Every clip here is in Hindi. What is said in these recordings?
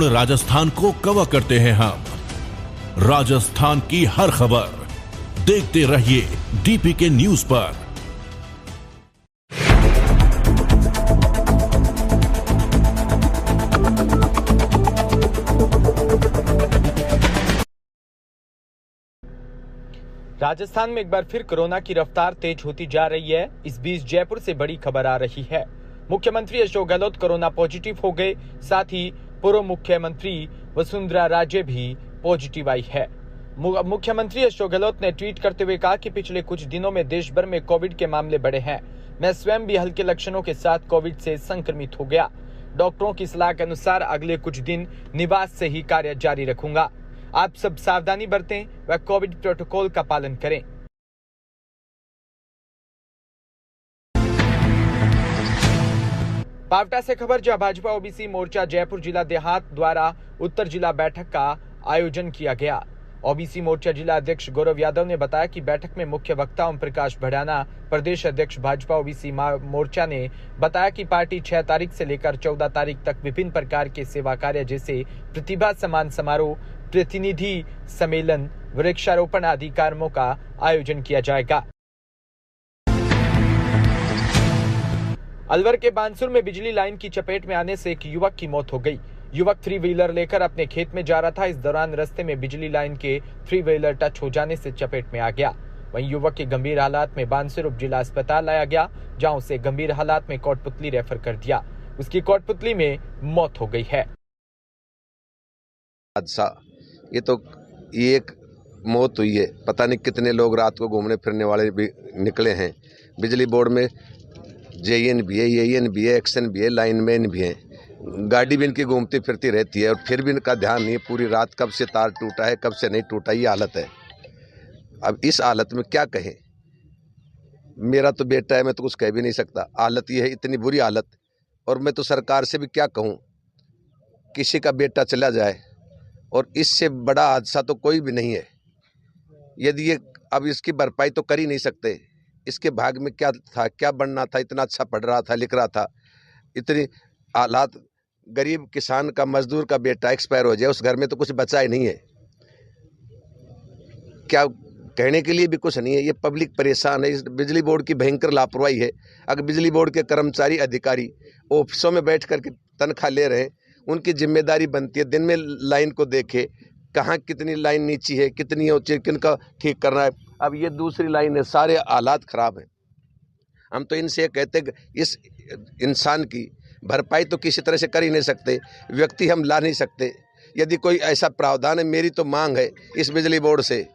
राजस्थान को कवर करते हैं हम। राजस्थान की हर खबर देखते रहिए डीपीके न्यूज पर। राजस्थान में एक बार फिर कोरोना की रफ्तार तेज होती जा रही है। इस बीच जयपुर से बड़ी खबर आ रही है। मुख्यमंत्री अशोक गहलोत कोरोना पॉजिटिव हो गए, साथ ही पूर्व मुख्यमंत्री वसुंधरा राजे भी पॉजिटिव आई है। मुख्यमंत्री अशोक गहलोत ने ट्वीट करते हुए कहा कि पिछले कुछ दिनों में देश भर में कोविड के मामले बढ़े हैं। मैं स्वयं भी हल्के लक्षणों के साथ कोविड से संक्रमित हो गया। डॉक्टरों की सलाह के अनुसार अगले कुछ दिन निवास से ही कार्य जारी रखूंगा। आप सब सावधानी बरतें व कोविड प्रोटोकॉल का पालन करें। पावटा से खबर, जहां भाजपा ओबीसी मोर्चा जयपुर जिला देहात द्वारा उत्तर जिला बैठक का आयोजन किया गया। ओबीसी मोर्चा जिला अध्यक्ष गौरव यादव ने बताया कि बैठक में मुख्य वक्ता ओम प्रकाश भड़ाना, प्रदेश अध्यक्ष भाजपा ओबीसी मोर्चा ने बताया कि पार्टी 6 तारीख से लेकर 14 तारीख तक विभिन्न प्रकार के सेवा कार्य जैसे प्रतिभा सम्मान समारोह, प्रतिनिधि सम्मेलन, वृक्षारोपण आदि कार्यक्रमों का आयोजन किया जाएगा। अलवर के बानसूर में बिजली लाइन की चपेट में आने से एक युवक की मौत हो गई। युवक 3 व्हीलर लेकर अपने खेत में जा रहा था। इस दौरान रास्ते में बिजली लाइन के 3 व्हीलर टच हो जाने से चपेट में आ गया। वहीं युवक के गंभीर हालात में बानसूर उप जिला अस्पताल लाया गया, जहां उसे गंभीर हालात में कोटपुतली रेफर कर दिया। उसकी कोटपुतली में मौत हो गई है। ये एक मौत हुई है। पता नहीं कितने लोग रात को घूमने फिरने वाले भी निकले हैं। बिजली बोर्ड में जेईएन भी है, एईएन भी है, एक्शन भी है, लाइनमैन भी है। गाड़ी भी इनकी घूमती फिरती रहती है और फिर भी इनका ध्यान नहीं है। पूरी रात कब से तार टूटा है, कब से नहीं टूटा, ये हालत है। अब इस हालत में क्या कहें। मेरा तो बेटा है, मैं तो कुछ कह भी नहीं सकता। हालत ये है, इतनी बुरी हालत। और मैं तो सरकार से भी क्या कहूँ, किसी का बेटा चला जाए और इससे बड़ा हादसा तो कोई भी नहीं है। यदि ये अब इसकी भरपाई तो कर ही नहीं सकते। इसके भाग में क्या था, क्या बनना था। इतना अच्छा पढ़ रहा था, लिख रहा था। इतनी हालात, गरीब किसान का, मजदूर का बेटा एक्सपायर हो जाए, उस घर में तो कुछ बचा ही नहीं है। क्या कहने के लिए भी कुछ नहीं है। ये पब्लिक परेशान है। इस बिजली बोर्ड की भयंकर लापरवाही है। अगर बिजली बोर्ड के कर्मचारी अधिकारी ऑफिसों में बैठ करके तनख्वाह ले रहे हैं, उनकी जिम्मेदारी बनती है दिन में लाइन को देखे, कहाँ कितनी लाइन नीची है, कितनी ऊंची है, किनका ठीक करना है। अब ये दूसरी लाइन है, सारे हालात खराब हैं। हम तो इनसे कहते इस इंसान की भरपाई तो किसी तरह से कर ही नहीं सकते। व्यक्ति हम ला नहीं सकते। यदि कोई ऐसा प्रावधान है, मेरी तो मांग है इस बिजली बोर्ड से,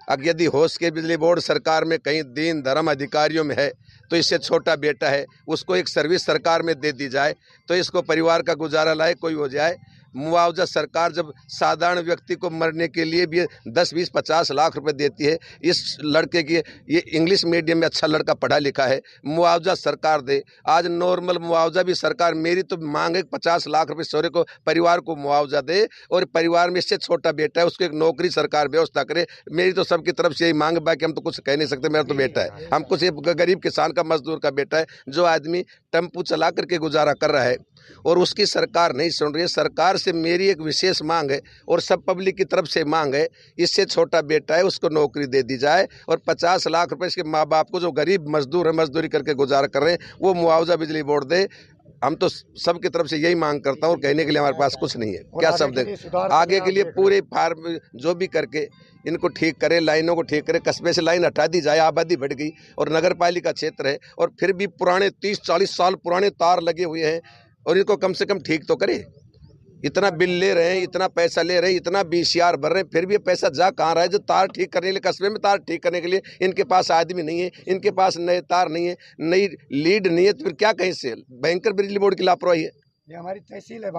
अगर यदि होश के बिजली बोर्ड सरकार में कहीं दीन धर्म अधिकारियों में है तो इससे छोटा बेटा है, उसको एक सर्विस सरकार में दे दी जाए तो इसको परिवार का गुजारा लायक कोई हो जाए। मुआवजा सरकार जब साधारण व्यक्ति को मरने के लिए भी 10, 20, 50 लाख रुपए देती है, इस लड़के की, ये इंग्लिश मीडियम में अच्छा लड़का पढ़ा लिखा है, मुआवजा सरकार दे। आज नॉर्मल मुआवजा भी सरकार, मेरी तो मांग है 50 लाख रुपए सौरे को परिवार को मुआवजा दे और परिवार में इससे छोटा बेटा है उसको एक नौकरी सरकार व्यवस्था करे। मेरी तो सबकी तरफ से यही मांग है। बाकी हम तो कुछ कह नहीं सकते। मेरा तो बेटा है, हम कुछ गरीब किसान का, मजदूर का बेटा है, जो आदमी टेम्पू चला करके गुजारा कर रहा है और उसकी सरकार नहीं सुन रही है। सरकार से मेरी एक विशेष मांग है और सब पब्लिक की तरफ से मांग है, इससे छोटा बेटा है उसको नौकरी दे दी जाए और 50 लाख रुपए इसके माँ बाप को, जो गरीब मजदूर है, मजदूरी करके गुजारा कर रहे हैं, वो मुआवजा बिजली बोर्ड दे। हम तो सबकी तरफ से यही मांग करता हूँ। कहने के लिए हमारे पास कुछ नहीं है। क्या शब्द है आगे के लिए। पूरे फार्म जो भी करके इनको ठीक करे, लाइनों को ठीक करे। कस्बे से लाइन हटा दी जाए, आबादी बढ़ गई और नगर पालिका क्षेत्र है और फिर भी पुराने 30-40 साल पुराने तार लगे हुए हैं और इनको कम से कम ठीक तो करे। इतना बिल ले रहे हैं, इतना पैसा ले रहे हैं, इतना बीसीआर भर रहे हैं, फिर भी ये पैसा जा कहाँ रहा है। जो तार ठीक करने के लिए, कस्बे में तार ठीक करने के लिए इनके पास आदमी नहीं है, इनके पास नए तार नहीं है, नई लीड नहीं है, तो फिर क्या कहें। से भयंकर बिजली बोर्ड की लापरवाही है। ये हमारी तहसील है।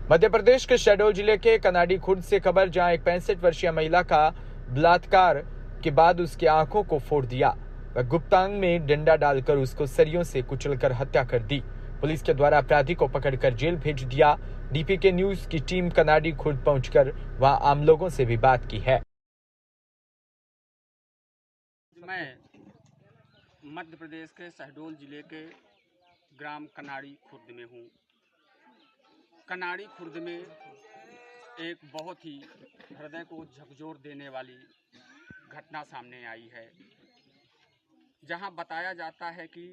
मध्य प्रदेश के शहडोल जिले के कनाडी खुर्द से खबर, जहां एक 65 वर्षीय महिला का बलात्कार के बाद उसकी आंखों को फोड़ दिया व गुप्तांग में डंडा डालकर उसको सरियों से कुचलकर हत्या कर दी। पुलिस के द्वारा अपराधी को पकड़कर जेल भेज दिया। डीपीके न्यूज की टीम कनाडी खुर्द पहुंचकर वहां आम लोगों से भी बात की है। मैं मध्य प्रदेश के शहडोल जिले के ग्राम कनाडी खुर्द में हूँ। कनाड़ी खुर्द में एक बहुत ही हृदय को झकझोर देने वाली घटना सामने आई है, जहां बताया जाता है कि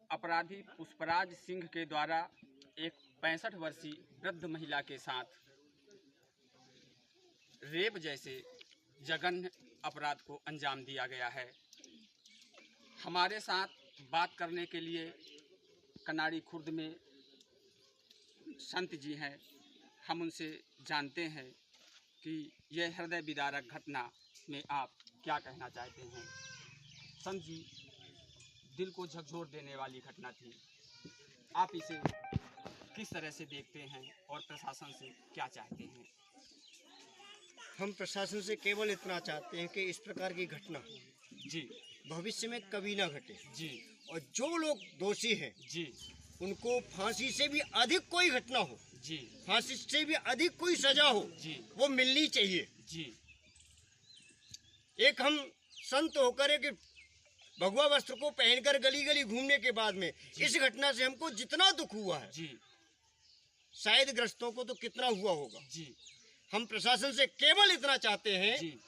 अपराधी पुष्पराज सिंह के द्वारा एक 65 वर्षीय वृद्ध महिला के साथ रेप जैसे जघन्य अपराध को अंजाम दिया गया है। हमारे साथ बात करने के लिए कनाड़ी खुर्द में संत जी हैं। हम उनसे जानते हैं कि यह हृदय विदारक घटना में आप क्या कहना चाहते हैं। संत जी, दिल को झकझोर देने वाली घटना थी, आप इसे किस तरह से देखते हैं और प्रशासन से क्या चाहते हैं? हम प्रशासन से केवल इतना चाहते हैं कि इस प्रकार की घटना जी भविष्य में कभी ना घटे जी, और जो लोग दोषी हैं जी उनको फांसी से भी अधिक कोई घटना हो, जी, फांसी से भी अधिक कोई सजा हो, जी, वो मिलनी चाहिए। जी। एक हम संत होकर एक भगवा वस्त्र को पहनकर गली गली घूमने के बाद में इस घटना से हमको जितना दुख हुआ है, जी, शायद ग्रस्तों को तो कितना हुआ होगा। जी। हम प्रशासन से केवल इतना चाहते हैं जी,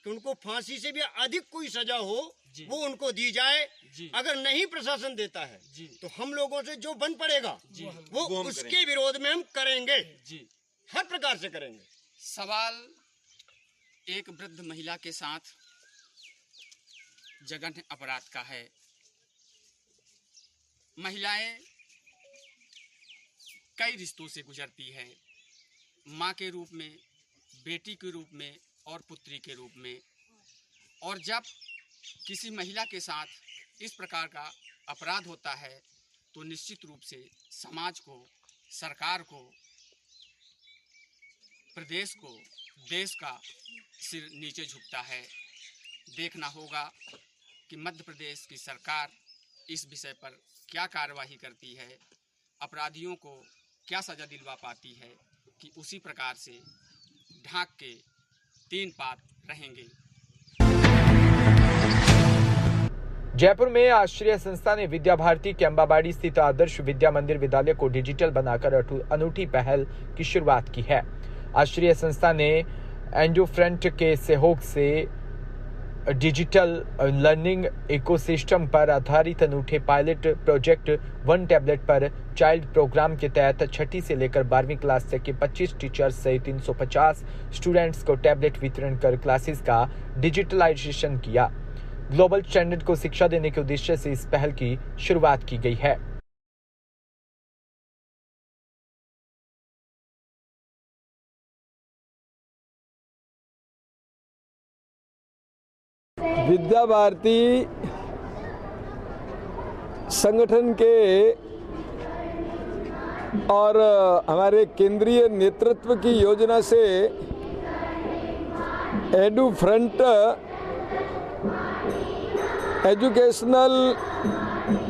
कि उनको फांसी से भी अधिक कोई सजा हो, जी, वो उनको दी जाए। जी। अगर नहीं प्रशासन देता है जी, तो हम लोगों से जो बन पड़ेगा जी, वो उसके विरोध में हम करेंगे, जी, हर प्रकार से करेंगे। सवाल एक वृद्ध महिला के साथ जघन्य अपराध का है। महिलाएं कई रिश्तों से गुजरती है, माँ के रूप में, बेटी के रूप में और पुत्री के रूप में, और जब किसी महिला के साथ इस प्रकार का अपराध होता है तो निश्चित रूप से समाज को, सरकार को, प्रदेश को, देश का सिर नीचे झुकता है। देखना होगा कि मध्य प्रदेश की सरकार इस विषय पर क्या कार्रवाई करती है, अपराधियों को क्या सजा दिलवा पाती है कि उसी प्रकार से ढाक के 3 पात रहेंगे। जयपुर में आश्रय संस्था ने विद्या भारती के अम्बाबाड़ी स्थित आदर्श विद्या मंदिर विद्यालय को डिजिटल बनाकर अनूठी पहल की शुरुआत की है। आश्रय संस्था ने एंडोफ्रंट के सहयोग से डिजिटल लर्निंग इकोसिस्टम पर आधारित अनूठे पायलट प्रोजेक्ट 1 टैबलेट पर चाइल्ड प्रोग्राम के तहत 6ठी से लेकर 12वीं क्लास तक के 25 टीचर्स सहित 350 स्टूडेंट्स को टैबलेट वितरण कर क्लासेस का डिजिटलाइजेशन किया। ग्लोबल स्टैंडर्ड को शिक्षा देने के उद्देश्य से इस पहल की शुरुआत की गई है। विद्या भारती संगठन के और हमारे केंद्रीय नेतृत्व की योजना से एडू फ्रंट एजुकेशनल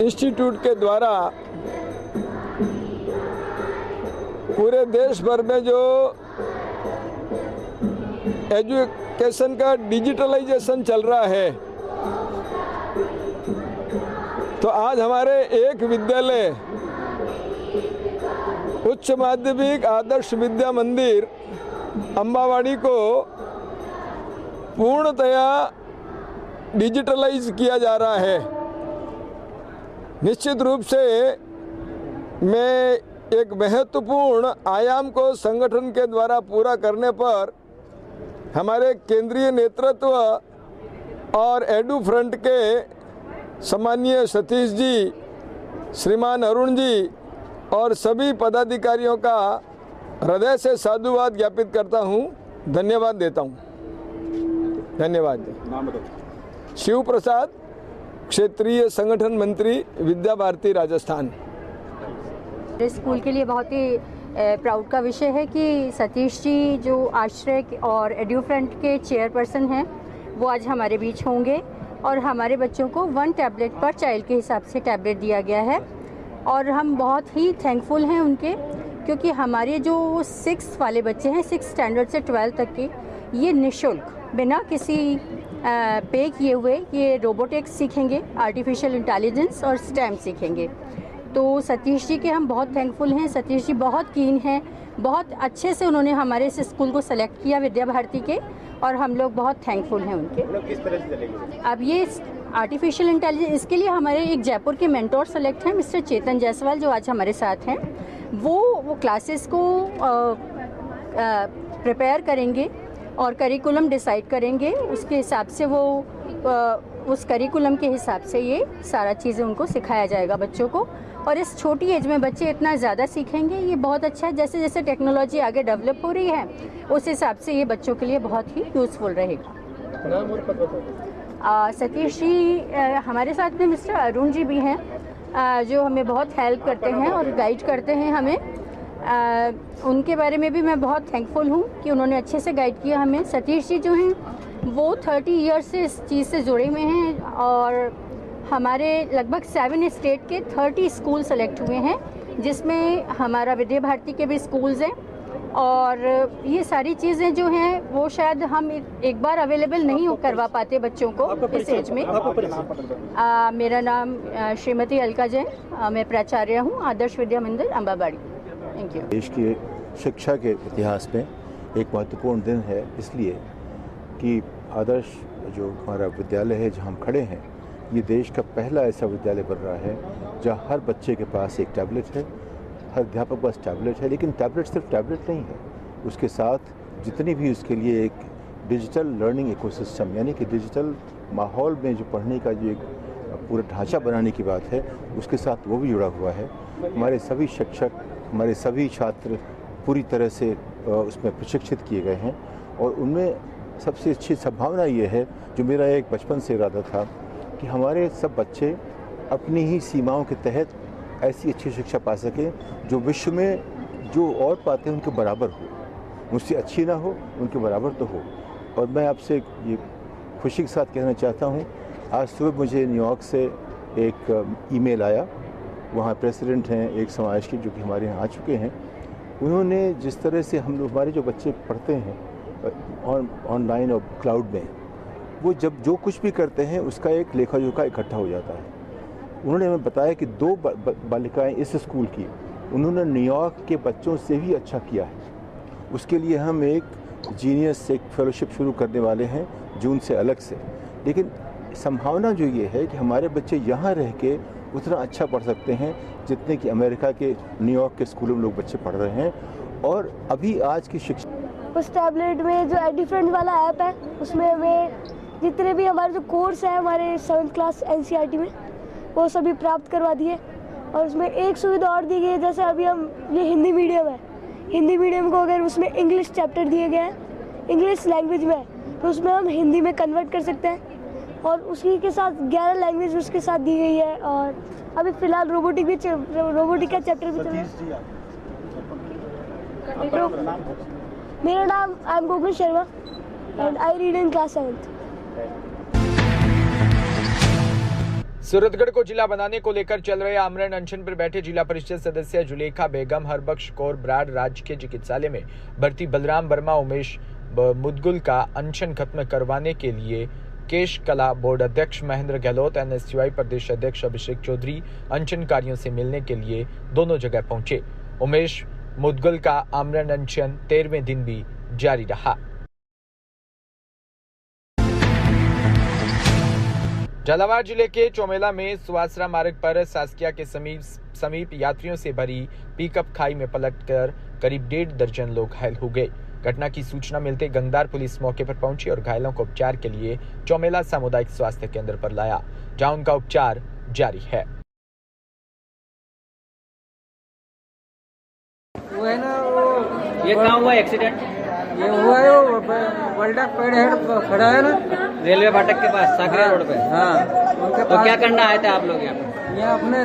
इंस्टीट्यूट के द्वारा पूरे देश भर में जो एजुकेशन का डिजिटलाइजेशन चल रहा है, तो आज हमारे एक विद्यालय उच्च माध्यमिक आदर्श विद्या मंदिर अम्बाबाड़ी को पूर्णतया डिजिटलाइज किया जा रहा है। निश्चित रूप से मैं एक महत्वपूर्ण आयाम को संगठन के द्वारा पूरा करने पर हमारे केंद्रीय नेतृत्व और एडू फ्रंट के सम्माननीय सतीश जी, श्रीमान अरुण जी और सभी पदाधिकारियों का हृदय से साधुवाद ज्ञापित करता हूं, धन्यवाद देता हूं। धन्यवाद। शिव प्रसाद, क्षेत्रीय संगठन मंत्री, विद्या भारती, राजस्थान। स्कूल के लिए बहुत ही प्राउड का विषय है कि सतीश जी जो आश्रय और एड्यूफ्रंट के चेयरपर्सन हैं, वो आज हमारे बीच होंगे और हमारे बच्चों को 1 टैबलेट पर चाइल्ड के हिसाब से टैबलेट दिया गया है। और हम बहुत ही थैंकफुल हैं उनके, क्योंकि हमारे जो 6 वाले बच्चे हैं, 6 स्टैंडर्ड से 12 तक के, ये निःशुल्क बिना किसी पे किए हुए ये रोबोटिक्स सीखेंगे, आर्टिफिशियल इंटेलिजेंस और स्टेम सीखेंगे। तो सतीश जी के हम बहुत थैंकफुल हैं। सतीश जी बहुत कीन हैं, बहुत अच्छे से उन्होंने हमारे इस स्कूल को सेलेक्ट किया विद्या भारती के, और हम लोग बहुत थैंकफुल हैं उनके। किस तरह से चलेगी? अब ये आर्टिफिशियल इंटेलिजेंस, इसके लिए हमारे एक जयपुर के मेंटोर सेलेक्ट हैं, मिस्टर चेतन जायसवाल, जो आज हमारे साथ हैं। वो क्लासेस को प्रिपेयर करेंगे और करिकुलम डिसाइड करेंगे। उसके हिसाब से वो उस करिकुलम के हिसाब से ये सारा चीज़ें उनको सिखाया जाएगा बच्चों को। और इस छोटी एज में बच्चे इतना ज़्यादा सीखेंगे, ये बहुत अच्छा है। जैसे जैसे टेक्नोलॉजी आगे डेवलप हो रही है, उस हिसाब से ये बच्चों के लिए बहुत ही यूज़फुल रहेगा। नाम और पता? सतीश जी हमारे साथ में मिस्टर अरुण जी भी हैं, जो हमें बहुत हेल्प करते हैं और गाइड करते हैं हमें। उनके बारे में भी मैं बहुत थैंकफुल हूँ कि उन्होंने अच्छे से गाइड किया हमें। सतीश जी जो हैं वो 30 ईयर्स से इस चीज़ से जुड़े हुए हैं, और हमारे लगभग 7 स्टेट के 30 स्कूल सेलेक्ट हुए हैं, जिसमें हमारा विद्या भारती के भी स्कूल्स हैं। और ये सारी चीज़ें जो हैं वो शायद हम एक बार अवेलेबल नहीं करवा पाते बच्चों को इस एज में। मेरा नाम श्रीमती अलका जैन, मैं प्राचार्य हूँ आदर्श विद्या मंदिर अम्बाबाड़ी। Thank you. देश की शिक्षा के इतिहास में एक महत्वपूर्ण दिन है, इसलिए कि आदर्श जो हमारा विद्यालय है जहाँ हम खड़े हैं, ये देश का पहला ऐसा विद्यालय बन रहा है जहाँ हर बच्चे के पास एक टैबलेट है, हर अध्यापक के पास टैबलेट है। लेकिन टैबलेट सिर्फ टैबलेट नहीं है, उसके साथ जितनी भी उसके लिए एक डिजिटल लर्निंग इकोसिस्टम, यानी कि डिजिटल माहौल में जो पढ़ने का जो एक पूरा ढांचा बनाने की बात है, उसके साथ वो भी जुड़ा हुआ है। हमारे सभी शिक्षक, हमारे सभी छात्र पूरी तरह से उसमें प्रशिक्षित किए गए हैं, और उनमें सबसे अच्छी संभावना ये है, जो मेरा एक बचपन से इरादा था, कि हमारे सब बच्चे अपनी ही सीमाओं के तहत ऐसी अच्छी शिक्षा पा सकें जो विश्व में जो और पाते हैं उनके बराबर हो, मुझसे अच्छी ना हो, उनके बराबर तो हो। और मैं आपसे ये खुशी के साथ कहना चाहता हूँ, आज सुबह मुझे न्यूयॉर्क से एक ईमेल आया, वहाँ प्रेसिडेंट हैं एक समाज के जो कि हमारे यहाँ आ चुके हैं। उन्होंने जिस तरह से हम लोग, हमारे जो बच्चे पढ़ते हैं ऑनलाइन और क्लाउड में, वो जब जो कुछ भी करते हैं उसका एक लेखा जोखा इकट्ठा हो जाता है। उन्होंने हमें बताया कि 2 बालिकाएं इस स्कूल की, उन्होंने न्यूयॉर्क के बच्चों से भी अच्छा किया है। उसके लिए हम एक जीनियस एक फेलोशिप शुरू करने वाले हैं जून से अलग से। लेकिन संभावना जो ये है कि हमारे बच्चे यहाँ रह के उतना अच्छा पढ़ सकते हैं जितने कि अमेरिका के न्यूयॉर्क के स्कूलों में लोग बच्चे पढ़ रहे हैं। और अभी आज की शिक्षा, उस टैबलेट में जो एडिफ्रेंड वाला ऐप है, उसमें हमें जितने भी हमारे जो कोर्स है हमारे 7th क्लास NCERT में, वो सभी प्राप्त करवा दिए। और उसमें एक सुविधा और दी गई है, जैसे अभी हम ये हिंदी मीडियम है, हिंदी मीडियम को अगर उसमें इंग्लिश चैप्टर दिए गए हैं, इंग्लिश लैंग्वेज में, तो उसमें हम हिंदी में कन्वर्ट कर सकते हैं। और उसी के साथ 11 लैंग्वेज उसके साथ दी गई है। और अभी फ़िलहाल रोबोटिक का चैप्टर भी चल रहा है। मेरा नाम I am Gokul Sharma and I read in class 7th। Suratgarh को जिला बनाने को लेकर चल रहे आमरण अनशन पर बैठे जिला परिषद सदस्य जुलेखा बेगम, हरबख्श कौर ब्राड राजकीय चिकित्सालय में भर्ती बलराम वर्मा, उमेश मुदगुल का अनशन खत्म करवाने के लिए केश कला बोर्ड अध्यक्ष महेंद्र गहलोत, NSUI प्रदेश अध्यक्ष अभिषेक चौधरी अनशनकारियों से मिलने के लिए दोनों जगह पहुंचे। उमेश मुदगुल का आमरण अनशन 13वें दिन भी जारी रहा। झालावाड़ जिले के चौमेला में सुवासरा मार्ग पर सासकिया के समीप यात्रियों से भरी पिकअप खाई में पलटकर करीब 1.5 दर्जन लोग घायल हो गए। घटना की सूचना मिलते गंगदार पुलिस मौके पर पहुंची और घायलों को उपचार के लिए चौमेला सामुदायिक स्वास्थ्य केंद्र पर लाया, जहां उनका उपचार जारी है। वो है ना, वो ये कहाँ हुआ एक्सीडेंट? ये हुआ है वो वर्ल्डा पेड़ हेड खड़ा है ना, रेलवे फाटक के पास साकरे रोड पे। हाँ, उनके तो क्या करना आए थे आप लोग यहाँ पे? यहाँ अपने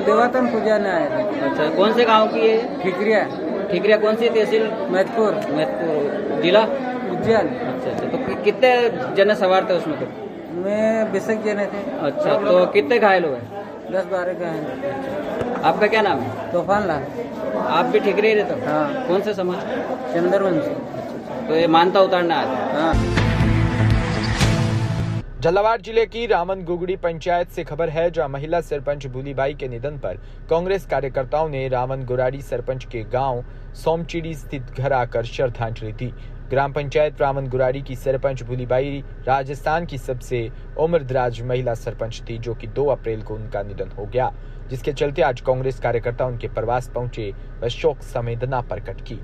देवातन पूजा ने आए थे। अच्छा, कौन से गांव की है? ठिकरिया। ठिकरिया कौन सी तहसील? मैतपुर। जिला उज्जैन। अच्छा, तो कितने जने सवार थे उसमें? में 20 जने थे। अच्छा, तो कितने घायल हुए? 10-12 घायल। आपका क्या नाम है? तूफान लाल। आप भी ठिकरी रहते हो? हाँ। कौन से समाज? चंद्रवंशी। तो ये मानता उतारना आया? हाँ। झालावाड़ जिले की रावणगुगड़ी पंचायत से खबर है, जहां महिला सरपंच भूलीबाई के निधन पर कांग्रेस कार्यकर्ताओं ने रावणगुराड़ी सरपंच के गांव सोमचिड़ी स्थित घर आकर श्रद्धांजलि दी। ग्राम पंचायत रावणगुराड़ी की सरपंच भूलीबाई राजस्थान की सबसे उम्रदराज महिला सरपंच थी, जो कि 2 अप्रैल को उनका निधन हो गया, जिसके चलते आज कांग्रेस कार्यकर्ता उनके प्रवास पहुंचे व शोक संवेदना प्रकट की।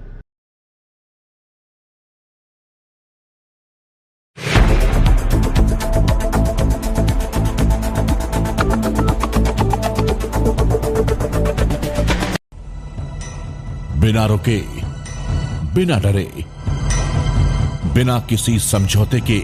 बिना रुके, बिना डरे, बिना किसी समझौते के